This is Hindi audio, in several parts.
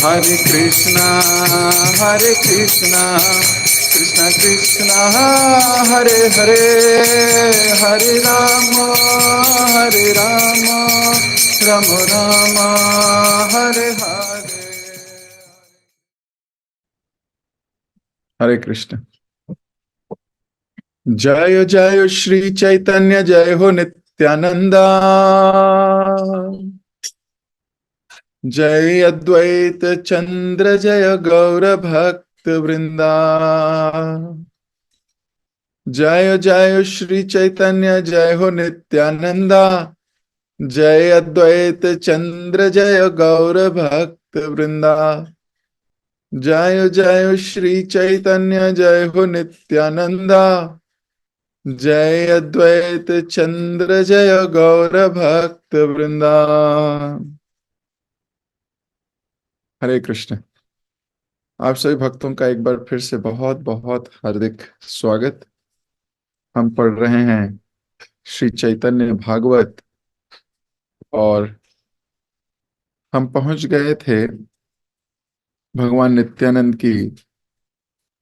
Hare Krishna, Hare Krishna, Krishna Krishna, Hare Hare, Hare Rama, Hare Rama, Rama Rama, Hare Hare. Hare Krishna. जय जय श्री चैतन्य, जय हो नित्यानंदा, जय अद्वैत चंद्र, जय गौर भक्त वृंदा। जय जय श्री चैतन्य, जय हो नित्यानंदा, जय अद्वैत चंद्र, जय गौर भक्त वृंदा। जय जय श्री चैतन्य, जय हो नित्यानंदा, जय अद्वैत चंद्र, जय गौर भक्त वृंदा। हरे कृष्ण। आप सभी भक्तों का एक बार फिर से बहुत बहुत हार्दिक स्वागत। हम पढ़ रहे हैं श्री चैतन्य भागवत और हम पहुंच गए थे भगवान नित्यानंद की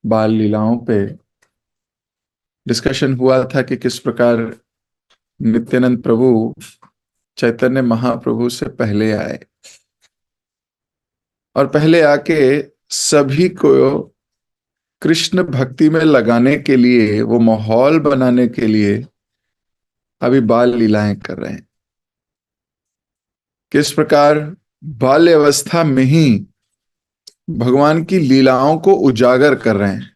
बाल लीलाओं पे। डिस्कशन हुआ था कि किस प्रकार नित्यानंद प्रभु चैतन्य महाप्रभु से पहले आए और पहले आके सभी को कृष्ण भक्ति में लगाने के लिए, वो माहौल बनाने के लिए अभी बाल लीलाएं कर रहे हैं। किस प्रकार बाल्य अवस्था में ही भगवान की लीलाओं को उजागर कर रहे हैं।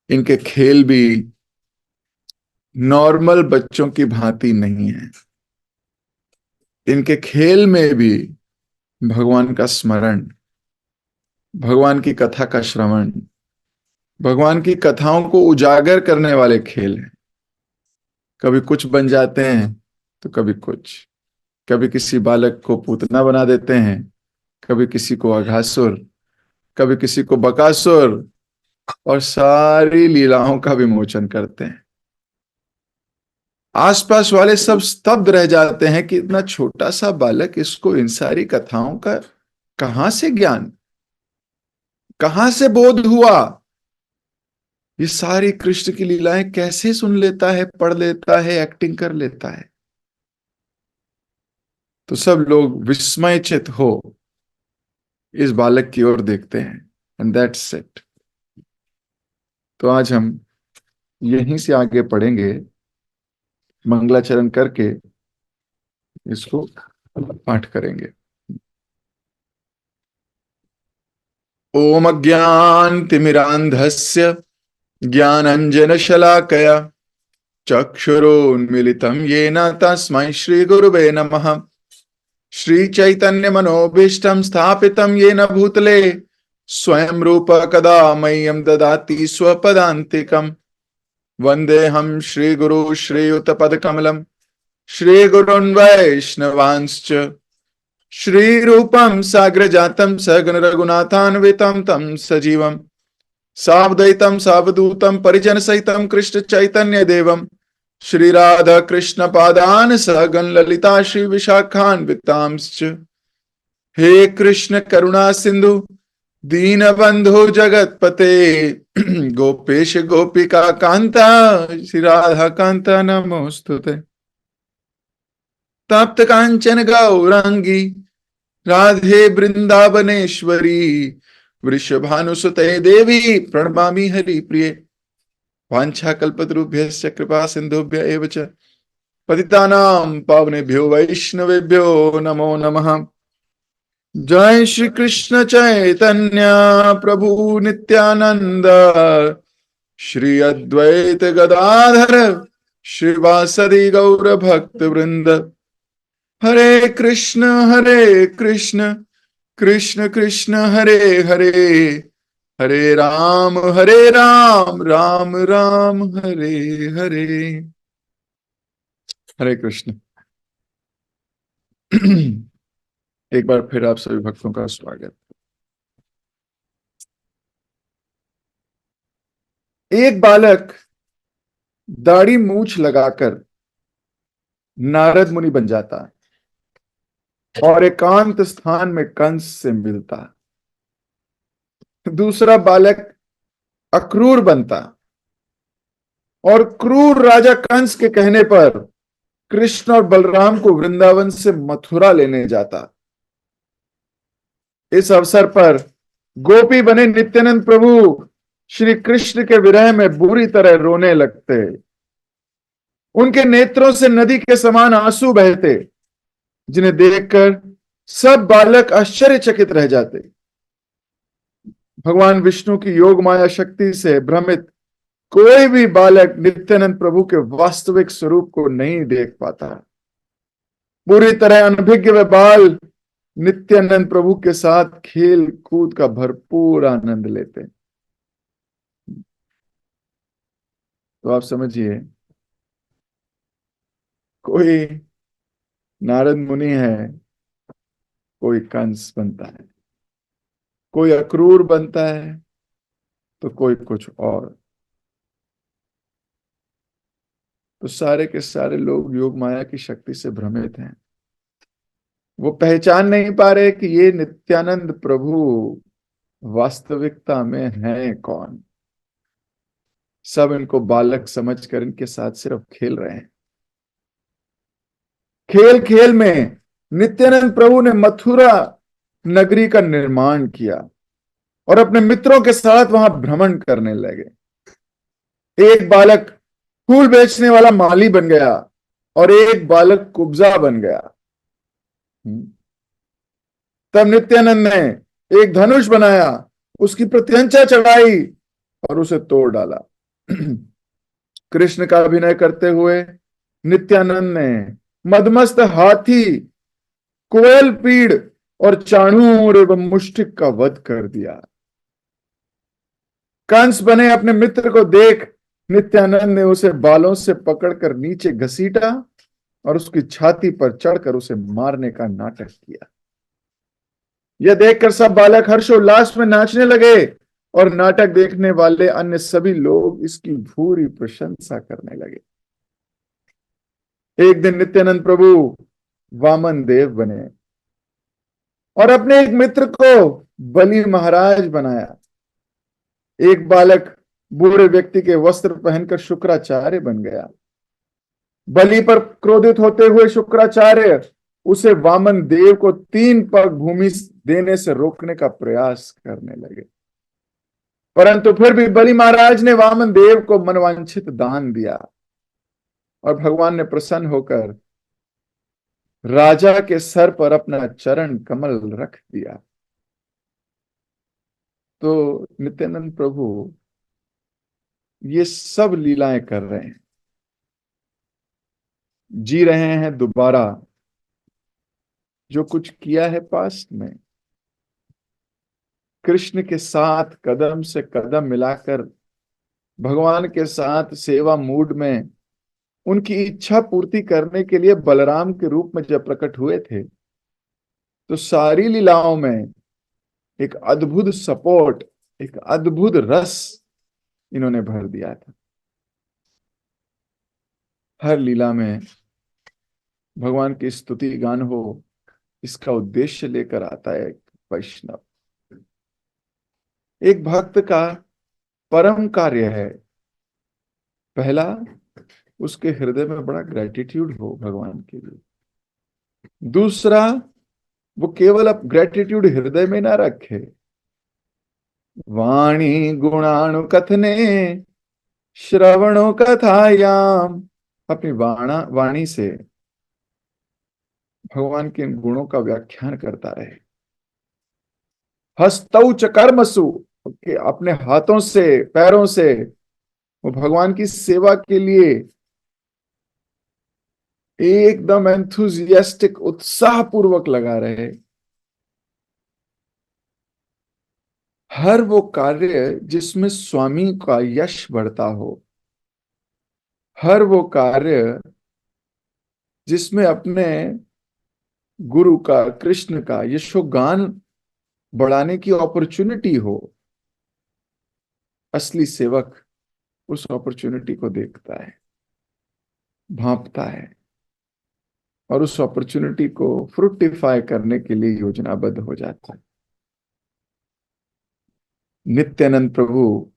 इनके खेल भी नॉर्मल बच्चों की भांति नहीं है। इनके खेल में भी भगवान का स्मरण, भगवान की कथा का श्रवण, भगवान की कथाओं को उजागर करने वाले खेल हैं। कभी कुछ बन जाते हैं तो कभी कुछ, कभी किसी बालक को पूतना बना देते हैं, कभी किसी को अघासुर, कभी किसी को बकासुर, और सारी लीलाओं का विमोचन करते हैं। आसपास वाले सब स्तब्ध रह जाते हैं कि इतना छोटा सा बालक, इसको इन सारी कथाओं का कहां से ज्ञान, कहां से बोध हुआ, ये सारी कृष्ण की लीलाएं कैसे सुन लेता है, पढ़ लेता है, एक्टिंग कर लेता है। तो सब लोग विस्मयचित हो इस बालक की ओर देखते हैं। And that's it. तो आज हम यहीं से आगे पढ़ेंगे, मंगलाचरण करके इसको पाठ करेंगे। ओम अज्ञानतिमिरान्धस्य ज्ञानाञ्जनशलाकया चक्षुरुन्मीलितं येन तस्मै श्रीगुरुवे नमः। श्रीचैतन्यमनोभीष्टं स्थापितं येन भूतले स्वयं रूप कदा मह्यं ददाति स्वपदान्तिकम्। वन्देऽहं श्रीगुरु श्रीयुतपदकमलं श्रीगुरुन् वैष्णवांश्च श्रीरूपं साग्रजातं सगण रघुनाथान्वितं तं सजीवं सावधैतं सावधूतं परिजनसहितं कृष्ण चैतन्य देवं श्री राधा कृष्ण पादान सगण ललिता श्री विशाखान्वितांश्च। हे कृष्ण करुणा सिंधु दीनबंधु जगतपते गोपेश गोपिका कांता श्री राधा कांता नमोस्तुते। तप्त कांचन गौरांगी राधे वृंदावनेश्वरी वृषभानुसुते देवी प्रणमामि हरिप्रिये। वाञ्छाकल्पतरुभ्यश्च कृपा सिन्धुभ्य एव च पतितानां पावनेभ्यो वैष्णवेभ्यो नमो नमः। जय श्री कृष्ण चैतन्य प्रभु नित्यानंद श्री अद्वैत गदाधर श्रीवासदि गौर भक्त वृंद। हरे कृष्ण कृष्ण कृष्ण हरे हरे, हरे राम राम राम हरे हरे। हरे कृष्ण। एक बार फिर आप सभी भक्तों का स्वागत। एक बालक दाढ़ी मूछ लगाकर नारद मुनि बन जाता है। और एकांत स्थान में कंस से मिलता। दूसरा बालक अक्रूर बनता और क्रूर राजा कंस के कहने पर कृष्ण और बलराम को वृंदावन से मथुरा लेने जाता। इस अवसर पर गोपी बने नित्यानंद प्रभु श्री कृष्ण के विरह में बुरी तरह रोने लगते। उनके नेत्रों से नदी के समान आंसू बहते, जिन्हें देखकर सब बालक आश्चर्यचकित रह जाते। भगवान विष्णु की योग माया शक्ति से भ्रमित कोई भी बालक नित्यानंद प्रभु के वास्तविक स्वरूप को नहीं देख पाता। पूरी तरह अनभिज्ञ व बाल नित्यानंद प्रभु के साथ खेल कूद का भरपूर आनंद लेते। तो आप समझिए, कोई नारद मुनि है, कोई कंस बनता है, कोई अक्रूर बनता है, तो कोई कुछ और। तो सारे के सारे लोग योग माया की शक्ति से भ्रमित हैं। वो पहचान नहीं पा रहे कि ये नित्यानंद प्रभु वास्तविकता में हैं कौन। सब इनको बालक समझकर इनके साथ सिर्फ खेल रहे हैं। खेल खेल में नित्यानंद प्रभु ने मथुरा नगरी का निर्माण किया और अपने मित्रों के साथ वहां भ्रमण करने लगे। एक बालक फूल बेचने वाला माली बन गया और एक बालक कुब्जा बन गया। तब नित्यानंद ने एक धनुष बनाया, उसकी प्रत्यंचा चढ़ाई और उसे तोड़ डाला। कृष्ण का अभिनय करते हुए नित्यानंद ने मदमस्त हाथी, कोयल पीड़ और चाणूर एवं मुष्टिक का वध कर दिया। कंस बने अपने मित्र को देख नित्यानंद ने उसे बालों से पकड़कर नीचे घसीटा और उसकी छाती पर चढ़कर उसे मारने का नाटक किया। यह देखकर सब बालक हर्षोल्लास में नाचने लगे और नाटक देखने वाले अन्य सभी लोग इसकी भूरी प्रशंसा करने लगे। एक दिन नित्यानंद प्रभु वामन देव बने और अपने एक मित्र को बलि महाराज बनाया। एक बालक बूढ़े व्यक्ति के वस्त्र पहनकर शुक्राचार्य बन गया। बलि पर क्रोधित होते हुए शुक्राचार्य उसे वामन देव को 3 पग भूमि देने से रोकने का प्रयास करने लगे, परंतु फिर भी बलि महाराज ने वामन देव को मनवांछित दान दिया और भगवान ने प्रसन्न होकर राजा के सर पर अपना चरण कमल रख दिया। तो नित्यानंद प्रभु ये सब लीलाएं कर रहे हैं, जी रहे हैं दोबारा जो कुछ किया है पास्ट में। कृष्ण के साथ कदम से कदम मिलाकर भगवान के साथ सेवा मूड में उनकी इच्छा पूर्ति करने के लिए बलराम के रूप में जब प्रकट हुए थे, तो सारी लीलाओं में एक अद्भुत सपोर्ट, एक अद्भुत रस इन्होंने भर दिया था। हर लीला में भगवान की स्तुति गान हो, इसका उद्देश्य लेकर आता है एक वैष्णव। एक भक्त का परम कार्य है, पहला उसके हृदय में बड़ा ग्रेटिट्यूड हो भगवान के लिए। दूसरा, वो केवल अब ग्रेटिट्यूड हृदय में ना रखे, वाणी गुणाणु कथने श्रवणो कथायाम, अपनी वाणी से भगवान के इन गुणों का व्याख्यान करता रहे। हस्तौ च कर्मसु, अपने हाथों से पैरों से वो भगवान की सेवा के लिए एकदम एंथुजियास्टिक उत्साह पूर्वक लगा रहे। हर वो कार्य जिसमें स्वामी का यश बढ़ता हो, हर वो कार्य जिसमें अपने गुरु का, कृष्ण का यशोगान बढ़ाने की अपॉर्चुनिटी हो, असली सेवक उस अपॉर्चुनिटी को देखता है, भांपता है और उस अपॉर्चुनिटी को फ्रूटिफाई करने के लिए योजनाबद्ध हो जाता है। नित्यानंद प्रभु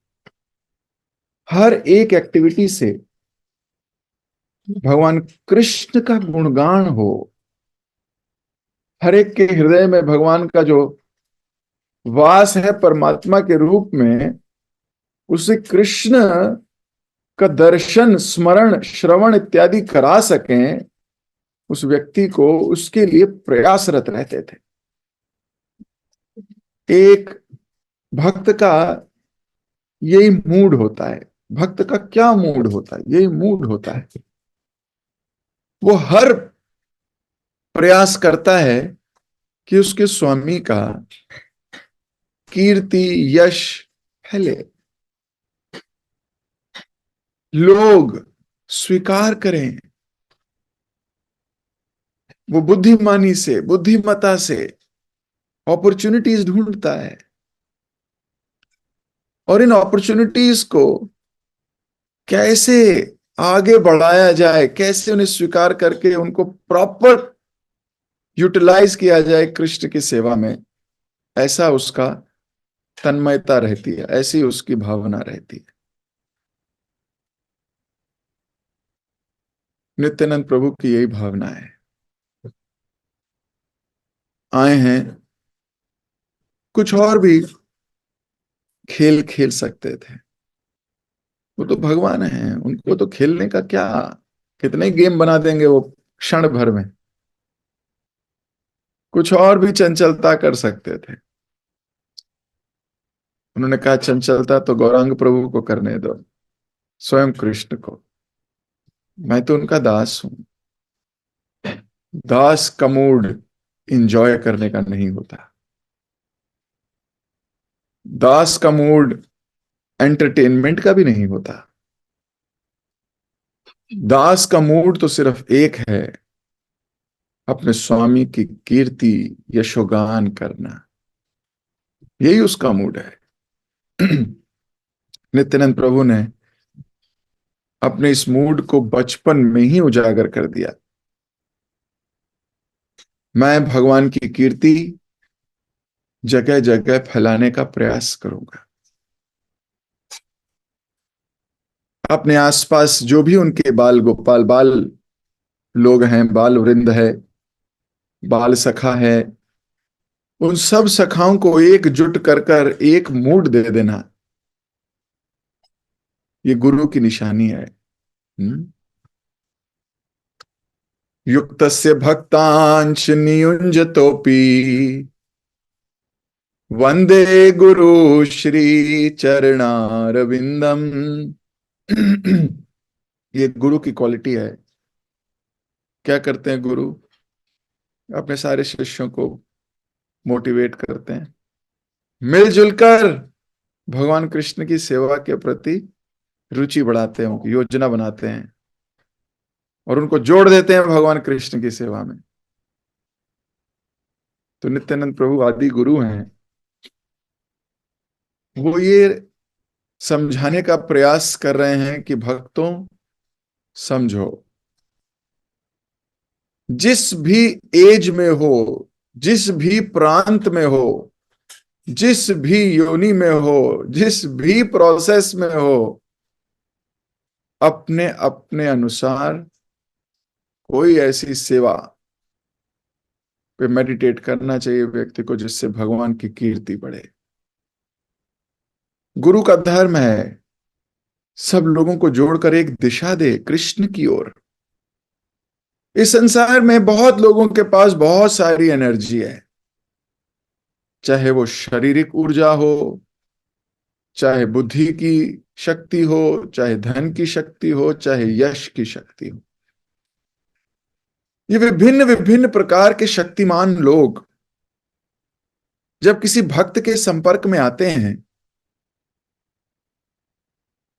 हर एक एक्टिविटी से भगवान कृष्ण का गुणगान हो, हर एक के हृदय में भगवान का जो वास है परमात्मा के रूप में, उसे कृष्ण का दर्शन, स्मरण, श्रवण इत्यादि करा सकें, उस व्यक्ति को उसके लिए प्रयासरत रहते थे। एक भक्त का यही मूड होता है। भक्त का क्या मूड होता है? यही मूड होता है, वो हर प्रयास करता है कि उसके स्वामी का कीर्ति, यश फैले, लोग स्वीकार करें। वो बुद्धिमानी से, बुद्धिमता से अपॉर्चुनिटीज ढूंढता है, और इन अपॉर्चुनिटीज को कैसे आगे बढ़ाया जाए, कैसे उन्हें स्वीकार करके उनको प्रॉपर यूटिलाइज किया जाए कृष्ण की सेवा में, ऐसा उसका तन्मयता रहती है, ऐसी उसकी भावना रहती है। नित्यानंद प्रभु की यही भावना है। आए हैं, कुछ और भी खेल खेल सकते थे, वो तो भगवान हैं, उनको तो खेलने का क्या, कितने गेम बना देंगे वो क्षण भर में। कुछ और भी चंचलता कर सकते थे। उन्होंने कहा चंचलता तो गौरांग प्रभु को करने दो, स्वयं कृष्ण को, मैं तो उनका दास हूं। दास का मूड इंजॉय करने का नहीं होता, दास का मूड एंटरटेनमेंट का भी नहीं होता। दास का मूड तो सिर्फ एक है, अपने स्वामी की कीर्ति, यशोगान करना, यही उसका मूड है। नित्यानंद प्रभु ने अपने इस मूड को बचपन में ही उजागर कर दिया। मैं भगवान की कीर्ति जगह जगह फैलाने का प्रयास करूंगा। अपने आसपास जो भी उनके बाल गोपाल, बाल लोग हैं, बाल वृंद है, बाल सखा है, उन सब सखाओं को एकजुट कर कर एक मूड दे देना, ये गुरु की निशानी है। युक्तस्य भक्तांश नियुंजतोपि वंदे गुरु श्री चरणारविंदम। ये गुरु की क्वालिटी है। क्या करते हैं गुरु? अपने सारे शिष्यों को मोटिवेट करते हैं, मिलजुल कर भगवान कृष्ण की सेवा के प्रति रुचि बढ़ाते हैं, उनकी योजना बनाते हैं और उनको जोड़ देते हैं भगवान कृष्ण की सेवा में। तो नित्यानंद प्रभु आदि गुरु हैं, वो ये समझाने का प्रयास कर रहे हैं कि भक्तों समझो, जिस भी एज में हो, जिस भी प्रांत में हो, जिस भी योनि में हो, जिस भी प्रोसेस में हो, अपने अपने अनुसार कोई ऐसी सेवा पे मेडिटेट करना चाहिए व्यक्ति को जिससे भगवान की कीर्ति बढ़े। गुरु का धर्म है सब लोगों को जोड़कर एक दिशा दे कृष्ण की ओर। इस संसार में बहुत लोगों के पास बहुत सारी एनर्जी है, चाहे वो शारीरिक ऊर्जा हो, चाहे बुद्धि की शक्ति हो, चाहे धन की शक्ति हो, चाहे यश की शक्ति हो। ये विभिन्न विभिन्न प्रकार के शक्तिमान लोग जब किसी भक्त के संपर्क में आते हैं,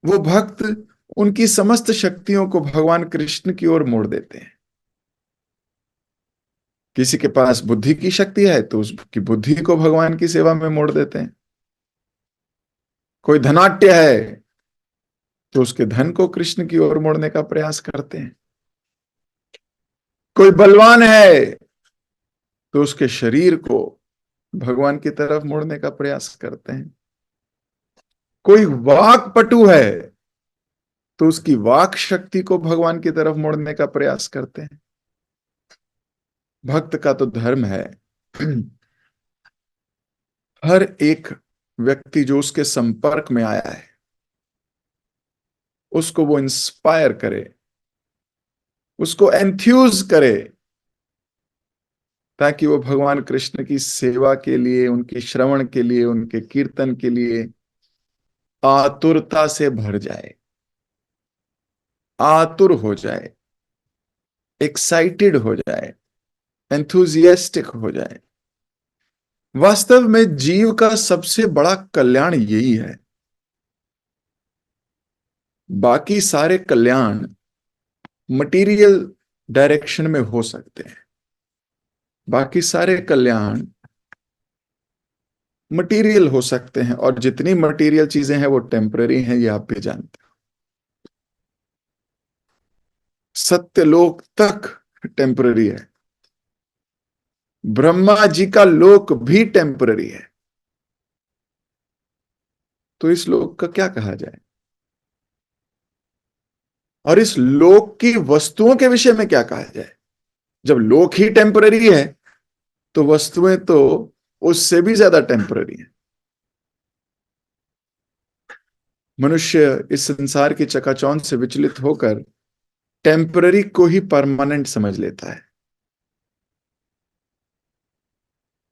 वो भक्त उनकी समस्त शक्तियों को भगवान कृष्ण की ओर मोड़ देते हैं। किसी के पास बुद्धि की शक्ति है तो उसकी बुद्धि को भगवान की सेवा में मोड़ देते हैं। कोई धनाढ्य है तो उसके धन को कृष्ण की ओर मोड़ने का प्रयास करते हैं। कोई बलवान है तो उसके शरीर को भगवान की तरफ मोड़ने का प्रयास करते हैं। कोई वाक्पटु है तो उसकी वाक शक्ति को भगवान की तरफ मोड़ने का प्रयास करते हैं। भक्त का तो धर्म है हर एक व्यक्ति जो उसके संपर्क में आया है उसको वो इंस्पायर करे, उसको एंथ्यूज करे, ताकि वो भगवान कृष्ण की सेवा के लिए, उनके श्रवण के लिए, उनके कीर्तन के लिए आतुरता से भर जाए, आतुर हो जाए, एक्साइटेड हो जाए, एंथुजियास्टिक हो जाए। वास्तव में जीव का सबसे बड़ा कल्याण यही है। बाकी सारे कल्याण मटेरियल डायरेक्शन में हो सकते हैं, बाकी सारे कल्याण मटेरियल हो सकते हैं, और जितनी मटेरियल चीजें हैं वो टेम्पररी हैं, ये आप भी जानते हैं। सत्यलोक तक टेम्पररी है, ब्रह्मा जी का लोक भी टेम्पररी है, तो इस लोक का क्या कहा जाए? और इस लोक की वस्तुओं के विषय में क्या कहा जाए? जब लोक ही टेम्पररी है तो वस्तुएं तो उससे भी ज्यादा टेम्पररी है। मनुष्य इस संसार की चकाचौंध से विचलित होकर टेम्पररी को ही परमानेंट समझ लेता है।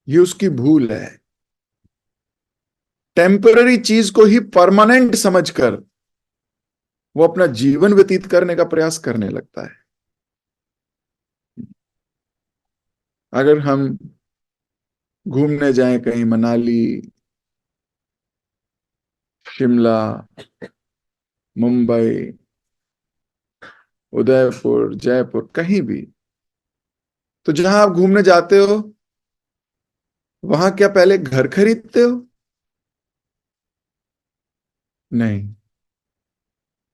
ये उसकी भूल है। टेम्पररी चीज को ही परमानेंट समझकर वो अपना जीवन व्यतीत करने का प्रयास करने लगता है। अगर हम घूमने जाएं कहीं, मनाली, शिमला, मुंबई, उदयपुर, जयपुर, कहीं भी, तो जहां आप घूमने जाते हो वहां क्या पहले घर खरीदते हो? नहीं।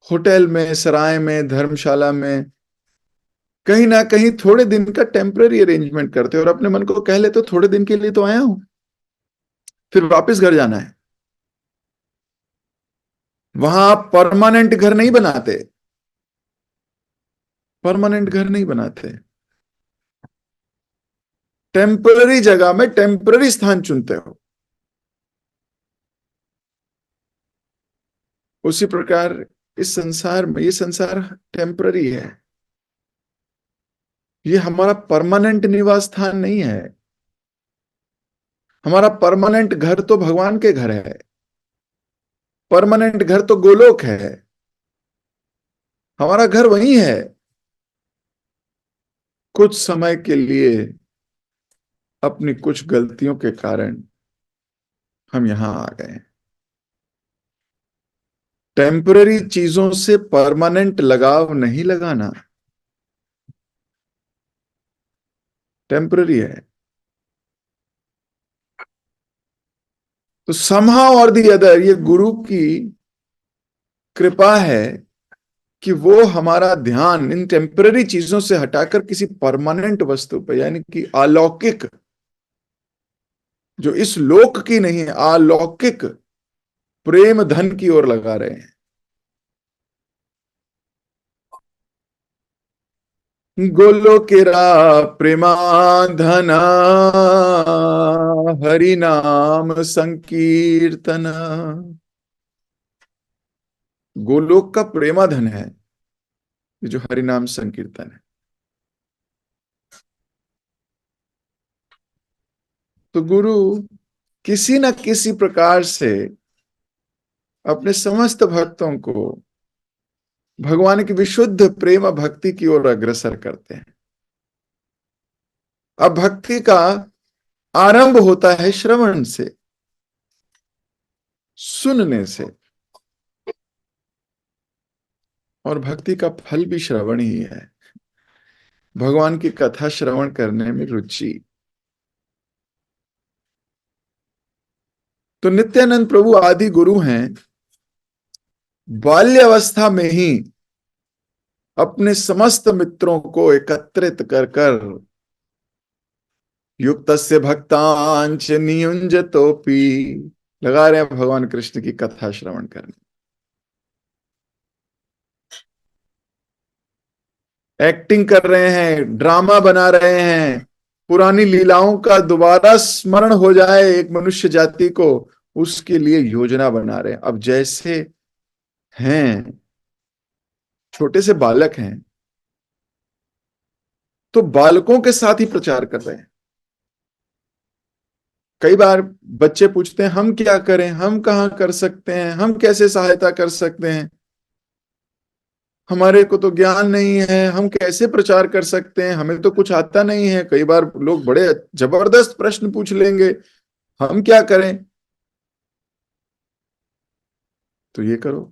होटल में, सराय में, धर्मशाला में कहीं ना कहीं थोड़े दिन का टेम्पररी अरेंजमेंट करते हो और अपने मन को कह लेते हो थोड़े दिन के लिए तो आया हूं, फिर वापस घर जाना है। वहां आप परमानेंट घर नहीं बनाते, परमानेंट घर नहीं बनाते, टेम्पररी जगह में टेम्पररी स्थान चुनते हो। उसी प्रकार इस संसार में, ये संसार टेम्पररी है, ये हमारा परमानेंट निवास स्थान नहीं है। हमारा परमानेंट घर तो भगवान के घर है, परमानेंट घर तो गोलोक है, हमारा घर वही है। कुछ समय के लिए अपनी कुछ गलतियों के कारण हम यहां आ गए। टेम्पररी चीजों से परमानेंट लगाव नहीं लगाना, टेम्पररी है। तो समहाउ और दी अदर ये गुरु की कृपा है कि वो हमारा ध्यान इन टेम्पररी चीजों से हटाकर किसी परमानेंट वस्तु पर, यानी कि अलौकिक, जो इस लोक की नहीं है, अलौकिक प्रेम धन की ओर लगा रहे हैं। गोलोकेरा प्रेमा धना, हरि नाम संकीर्तन। गोलोक का प्रेमा धन है ये जो हरि नाम संकीर्तन है। तो गुरु किसी न किसी प्रकार से अपने समस्त भक्तों को भगवान की विशुद्ध प्रेम भक्ति की ओर अग्रसर करते हैं। अब भक्ति का आरंभ होता है श्रवण से, सुनने से, और भक्ति का फल भी श्रवण ही है, भगवान की कथा श्रवण करने में रुचि। तो नित्यानंद प्रभु आदि गुरु हैं, बाल्यावस्था में ही अपने समस्त मित्रों को एकत्रित कर कर युक्तस्य भक्तांच नियुंजतोपि लगा रहे हैं भगवान कृष्ण की कथा श्रवण करने। एक्टिंग कर रहे हैं, ड्रामा बना रहे हैं, पुरानी लीलाओं का दोबारा स्मरण हो जाए एक मनुष्य जाति को, उसके लिए योजना बना रहे हैं। अब जैसे हैं, छोटे से बालक हैं, तो बालकों के साथ ही प्रचार कर रहे हैं। कई बार बच्चे पूछते हैं हम क्या करें, हम कहाँ कर सकते हैं, हम कैसे सहायता कर सकते हैं, हमारे को तो ज्ञान नहीं है, हम कैसे प्रचार कर सकते हैं, हमें तो कुछ आता नहीं है। कई बार लोग बड़े जबरदस्त प्रश्न पूछ लेंगे, हम क्या करें। तो ये करो,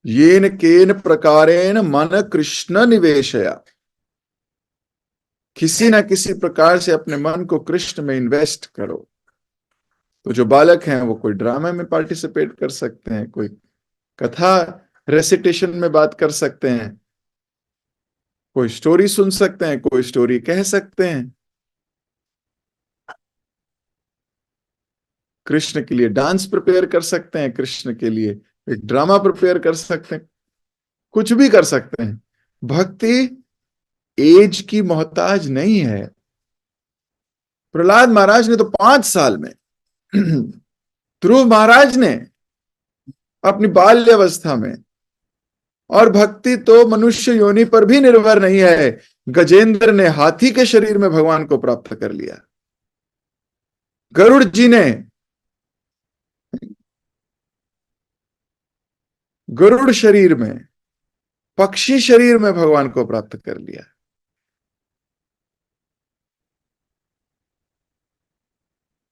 येन केन प्रकारेण मन कृष्ण निवेशया, किसी ना किसी प्रकार से अपने मन को कृष्ण में इन्वेस्ट करो। तो जो बालक हैं वो कोई ड्रामा में पार्टिसिपेट कर सकते हैं, कोई कथा रेसिटेशन में बात कर सकते हैं, कोई स्टोरी सुन सकते हैं, कोई स्टोरी कह सकते हैं, कृष्ण के लिए डांस प्रिपेयर कर सकते हैं, कृष्ण के लिए एक ड्रामा प्रिपेयर कर सकते हैं, कुछ भी कर सकते हैं। भक्ति एज की मोहताज नहीं है। प्रहलाद महाराज ने तो 5 साल में ध्रुव महाराज ने अपनी बाल्यावस्था में, और भक्ति तो मनुष्य योनि पर भी निर्भर नहीं है। गजेंद्र ने हाथी के शरीर में भगवान को प्राप्त कर लिया, गरुड़ जी ने गरुड़ शरीर में, पक्षी शरीर में भगवान को प्राप्त कर लिया।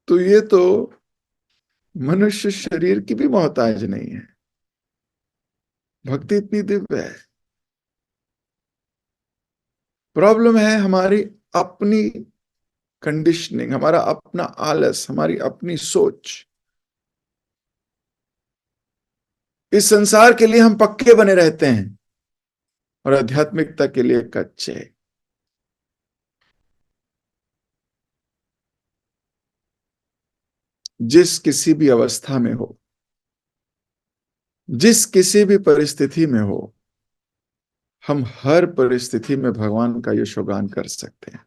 तो ये तो मनुष्य शरीर की भी मोहताज नहीं है। भक्ति इतनी दिव्य है। प्रॉब्लम है हमारी अपनी कंडीशनिंग, हमारा अपना आलस, हमारी अपनी सोच। इस संसार के लिए हम पक्के बने रहते हैं और आध्यात्मिकता के लिए कच्चे। जिस किसी भी अवस्था में हो, जिस किसी भी परिस्थिति में हो, हम हर परिस्थिति में भगवान का यशोगान कर सकते हैं,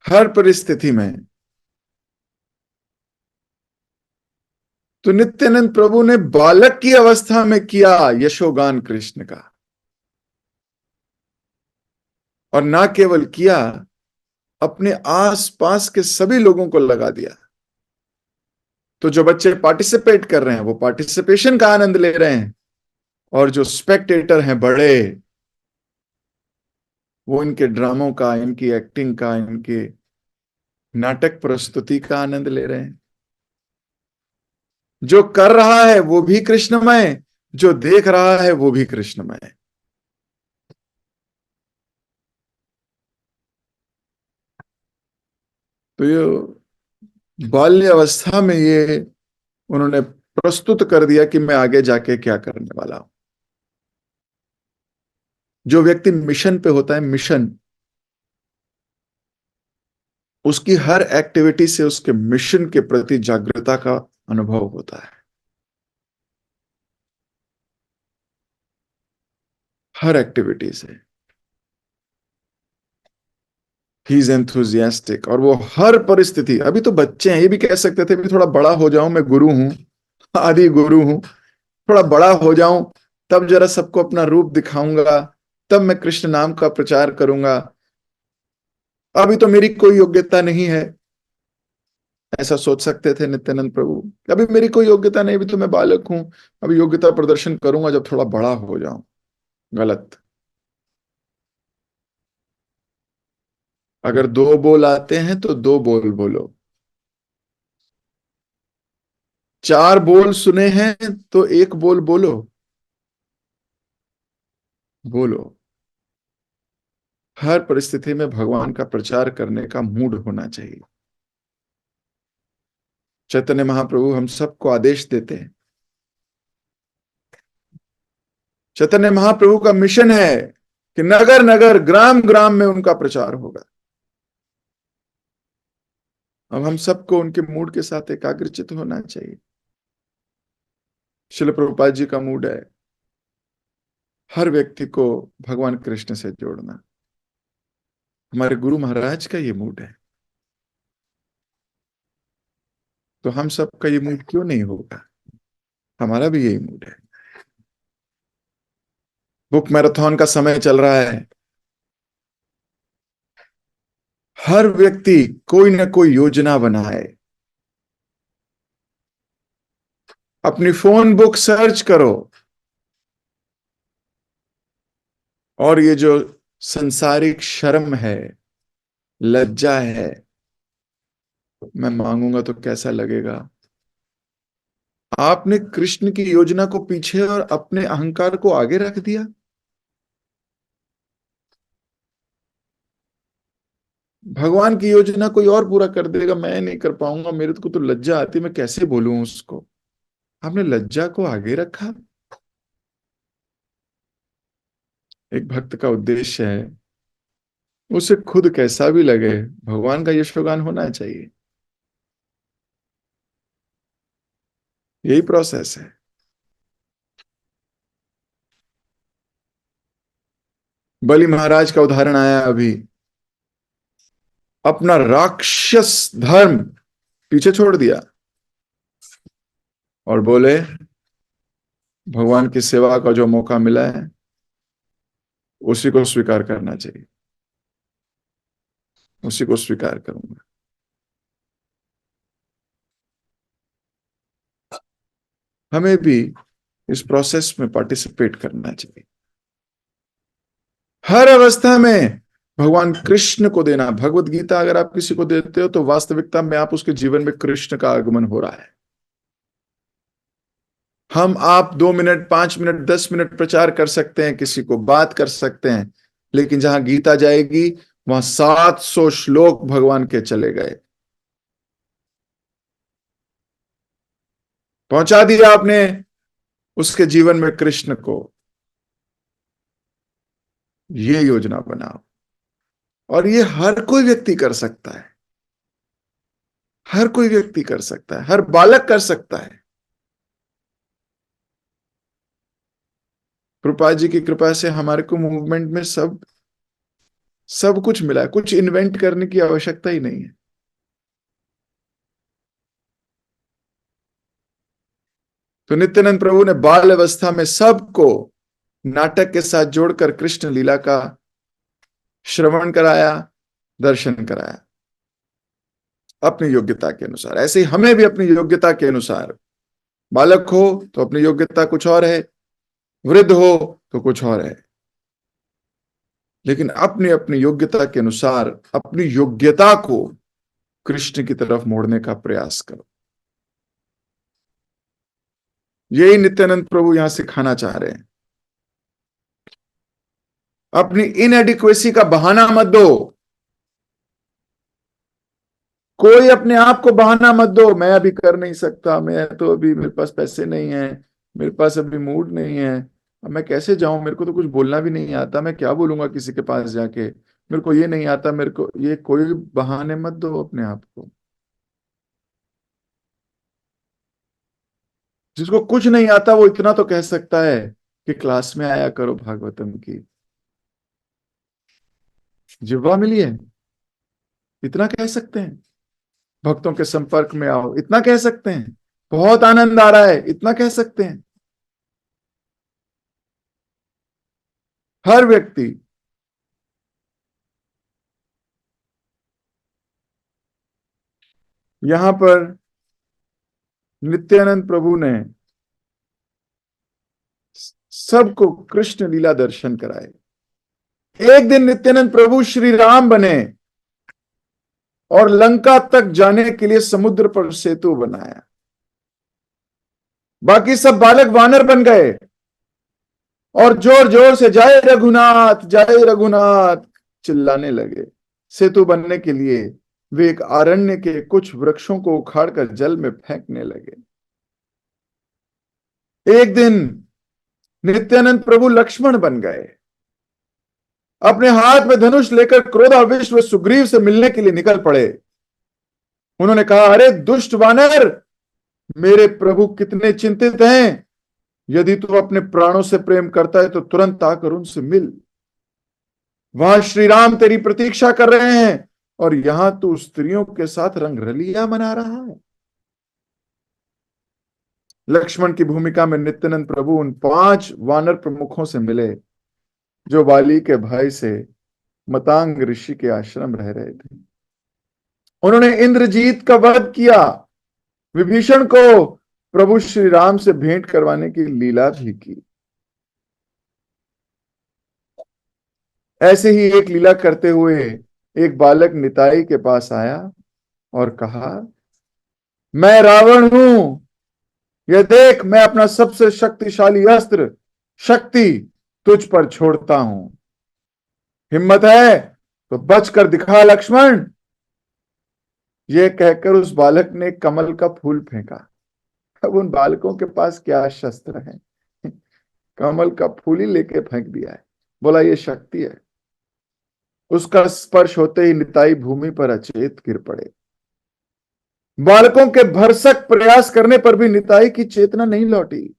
हर परिस्थिति में। तो नित्यानंद प्रभु ने बालक की अवस्था में किया यशोगान कृष्ण का, और ना केवल किया, अपने आसपास के सभी लोगों को लगा दिया। तो जो बच्चे पार्टिसिपेट कर रहे हैं वो पार्टिसिपेशन का आनंद ले रहे हैं, और जो स्पेक्टेटर हैं बड़े, वो इनके ड्रामों का, इनकी एक्टिंग का, इनके नाटक प्रस्तुति का आनंद ले रहे हैं। जो कर रहा है वो भी कृष्णमय, जो देख रहा है वो भी कृष्णमय। तो ये बाल्य अवस्था में ये उन्होंने प्रस्तुत कर दिया कि मैं आगे जाके क्या करने वाला हूं। जो व्यक्ति मिशन पे होता है, मिशन, उसकी हर एक्टिविटी से उसके मिशन के प्रति जागृता का अनुभव होता है, हर एक्टिविटी से ही इज एंथुजियास्टिक। और वो हर परिस्थिति, अभी तो बच्चे हैं, ये भी कह सकते थे भी थोड़ा बड़ा हो जाऊं, मैं गुरु हूं, आदि गुरु हूं, थोड़ा बड़ा हो जाऊं तब जरा सबको अपना रूप दिखाऊंगा, तब मैं कृष्ण नाम का प्रचार करूंगा, अभी तो मेरी कोई योग्यता नहीं है। ऐसा सोच सकते थे नित्यानंद प्रभु, अभी मेरी कोई योग्यता नहीं, अभी तो मैं बालक हूं, अभी योग्यता प्रदर्शन करूंगा जब थोड़ा बड़ा हो जाऊं। गलत। अगर 2 बोल आते हैं तो 2 बोल बोलो, 4 बोल सुने हैं तो 1 बोल बोलो, बोलो। हर परिस्थिति में भगवान का प्रचार करने का मूड होना चाहिए। चैतन्य महाप्रभु हम सबको आदेश देते हैं, चैतन्य महाप्रभु का मिशन है कि नगर नगर ग्राम ग्राम में उनका प्रचार होगा। अब हम सबको उनके मूड के साथ एकाग्रचित होना चाहिए। श्रील प्रभुपाद जी का मूड है हर व्यक्ति को भगवान कृष्ण से जोड़ना। हमारे गुरु महाराज का ये मूड है, तो हम सबका ये मूड क्यों नहीं होगा? हमारा भी यही मूड है। बुक मैराथन का समय चल रहा है। हर व्यक्ति कोई ना कोई योजना बनाए। अपनी फोन बुक सर्च करो और ये जो संसारिक शर्म है, लज्जा है, मैं मांगूंगा तो कैसा लगेगा। आपने कृष्ण की योजना को पीछे और अपने अहंकार को आगे रख दिया। भगवान की योजना कोई और पूरा कर देगा, मैं नहीं कर पाऊंगा, मेरे को तो लज्जा आती, मैं कैसे बोलूं उसको। आपने लज्जा को आगे रखा। एक भक्त का उद्देश्य है उसे खुद कैसा भी लगे भगवान का यशोगान होना चाहिए। यही प्रोसेस है। बलि महाराज का उदाहरण आया अभी। अपना राक्षस धर्म पीछे छोड़ दिया और बोले भगवान की सेवा का जो मौका मिला है उसी को स्वीकार करना चाहिए, उसी को स्वीकार करूंगा। हमें भी इस प्रोसेस में पार्टिसिपेट करना चाहिए। हर अवस्था में भगवान कृष्ण को देना। भगवत गीता अगर आप किसी को देते हो तो वास्तविकता में आप उसके जीवन में कृष्ण का आगमन हो रहा है। हम आप 2 मिनट 5 मिनट 10 मिनट प्रचार कर सकते हैं, किसी को बात कर सकते हैं, लेकिन जहां गीता जाएगी वहां 700 श्लोक भगवान के चले गए। पहुंचा दिया आपने उसके जीवन में कृष्ण को। ये योजना बनाओ और ये हर कोई व्यक्ति कर सकता है। हर कोई व्यक्ति कर सकता है, हर बालक कर सकता है। प्रभुपाद जी की कृपा से हमारे को मूवमेंट में सब सब कुछ मिला है। कुछ इन्वेंट करने की आवश्यकता ही नहीं है। तो नित्यानंद प्रभु ने बाल अवस्था में सबको नाटक के साथ जोड़कर कृष्ण लीला का श्रवण कराया, दर्शन कराया अपनी योग्यता के अनुसार। ऐसे ही हमें भी अपनी योग्यता के अनुसार, बालक हो तो अपनी योग्यता कुछ और है, वृद्ध हो तो कुछ और है, लेकिन अपनी अपनी योग्यता के अनुसार अपनी योग्यता को कृष्ण की तरफ मोड़ने का प्रयास करो। यही नित्यानंद प्रभु यहां सिखाना चाह रहे हैं। अपनी इनएडिक्वेसी का बहाना मत दो। कोई अपने आप को बहाना मत दो, मैं अभी कर नहीं सकता, मैं तो अभी मेरे पास पैसे नहीं है, मेरे पास अभी मूड नहीं है, अब मैं कैसे जाऊं, मेरे को तो कुछ बोलना भी नहीं आता, मैं क्या बोलूंगा किसी के पास जाके, मेरे को ये नहीं आता, मेरे को ये, कोई बहाने मत दो अपने आप को। जिसको कुछ नहीं आता वो इतना तो कह सकता है कि क्लास में आया करो भागवतम की, जिह्वा मिली है, इतना कह सकते हैं। भक्तों के संपर्क में आओ, इतना कह सकते हैं। बहुत आनंद आ रहा है, इतना कह सकते हैं। हर व्यक्ति यहां पर नित्यानंद प्रभु ने सबको कृष्ण लीला दर्शन कराए। एक दिन नित्यानंद प्रभु श्री राम बने और लंका तक जाने के लिए समुद्र पर सेतु बनाया। बाकी सब बालक वानर बन गए और जोर जोर से जय रघुनाथ जय रघुनाथ चिल्लाने लगे। सेतु बनने के लिए वे एक अरण्य के कुछ वृक्षों को उखाड़कर जल में फेंकने लगे। एक दिन नित्यानंद प्रभु लक्ष्मण बन गए। अपने हाथ में धनुष लेकर क्रोधाविष्ट व सुग्रीव से मिलने के लिए निकल पड़े। उन्होंने कहा, अरे दुष्ट वानर, मेरे प्रभु कितने चिंतित हैं। यदि तू अपने प्राणों से प्रेम करता है तो तुरंत आकर उनसे मिल। वहां श्री राम तेरी प्रतीक्षा कर रहे हैं और यहां तू स्त्रियों के साथ रंगरलियां मना रहा है। लक्ष्मण की भूमिका में नित्यानंद प्रभु उन 5 वानर प्रमुखों से मिले जो वाली के भाई से मतांग ऋषि के आश्रम रह रहे थे। उन्होंने इंद्रजीत का वध किया। विभीषण को प्रभु श्री राम से भेंट करवाने की लीला भी की। ऐसे ही एक लीला करते हुए एक बालक निताई के पास आया और कहा, मैं रावण हूं, यह देख, मैं अपना सबसे शक्तिशाली अस्त्र शक्ति तुझ पर छोड़ता हूं। हिम्मत है तो बच कर दिखा लक्ष्मण। यह कहकर उस बालक ने कमल का फूल फेंका। अब उन बालकों के पास क्या शस्त्र है, कमल का फूल ही लेके फेंक दिया है। बोला, ये शक्ति है। उसका स्पर्श होते ही निताई भूमि पर अचेत गिर पड़े। बालकों के भरसक प्रयास करने पर भी निताई की चेतना नहीं लौटी।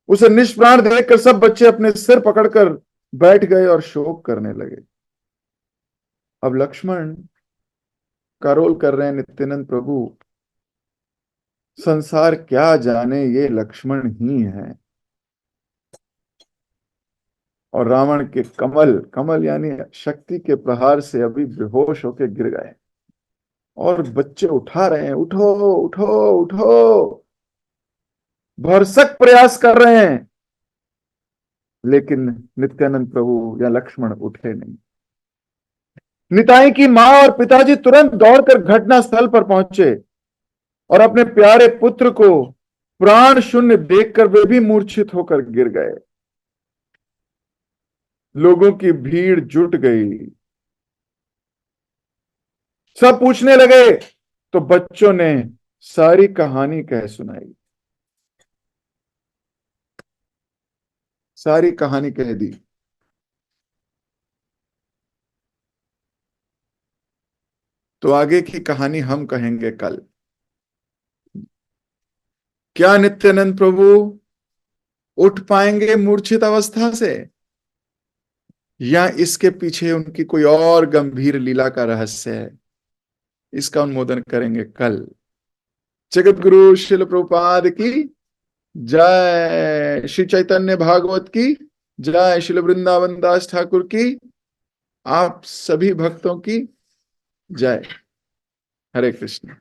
उसे निष्प्राण देखकर सब बच्चे अपने सिर पकड़कर बैठ गए और शोक करने लगे। अब लक्ष्मण का रोल कर रहे हैं नित्यानंद प्रभु। संसार क्या जाने, ये लक्ष्मण ही है। और रावण के कमल, कमल यानी शक्ति के प्रहार से अभी बेहोश होकर गिर गए और बच्चे उठा रहे हैं, उठो उठो उठो, भरसक प्रयास कर रहे हैं, लेकिन नित्यानंद प्रभु या लक्ष्मण उठे नहीं। निताई की मां और पिताजी तुरंत दौड़कर घटना स्थल पर पहुंचे और अपने प्यारे पुत्र को प्राण शून्य देखकर वे भी मूर्छित होकर गिर गए। लोगों की भीड़ जुट गई। सब पूछने लगे तो बच्चों ने सारी कहानी कह सुनाई, सारी कहानी कह दी। तो आगे की कहानी हम कहेंगे कल। क्या नित्यानंद प्रभु उठ पाएंगे मूर्छित अवस्था से, या इसके पीछे उनकी कोई और गंभीर लीला का रहस्य है? इसका उन्मोदन करेंगे कल। जगत गुरु श्रील प्रभुपाद की जय। श्री चैतन्य भागवत की जय। श्रील वृंदावन दास ठाकुर की, आप सभी भक्तों की जय। हरे कृष्ण।